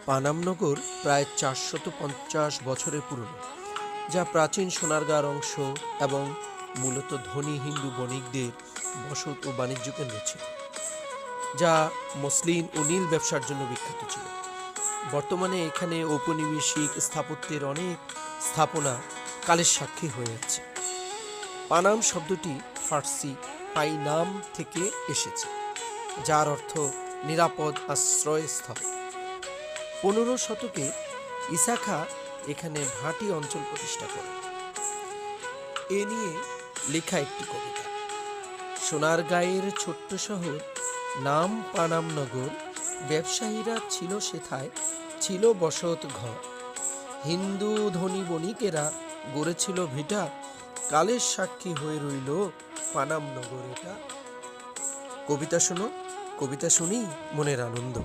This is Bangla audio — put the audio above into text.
পানামনগর প্রায় 450 বছরের পুরনো, যা প্রাচীন সোনারগাঁর অংশ এবং মূলত ধনী হিন্দু বণিকদের বসত ও বাণিজ্য কেন্দ্র ছিল, যা মসলিন ও নীল ব্যবসার জন্য বিখ্যাত ছিল। বর্তমানে এখানে ঔপনিবেশিক স্থাপত্যের অনেক স্থাপনা কালের সাক্ষী হয়ে আছে। পানাম শব্দটি ফার্সি পাইনাম থেকে এসেছে, যার অর্থ নিরাপদ আশ্রয়স্থল। 15 শতকে ঈসা খাঁ এখানে ভাটি অঞ্চল প্রতিষ্ঠা করেন। এ নিয়ে লেখা একটি কবিতা। সোনারগাঁয়ের ছোট্ট শহর নাম পানামনগর, ব্যবসায়ীরা ছিল সেথায়, ছিল বসত ঘর। হিন্দু ধনী বণিকেরা গড়েছিল ভিটা, কালের সাক্ষী হয়ে রইল পানামনগর এটা। কবিতা শোনো, কবিতা শুনি মনের আনন্দ।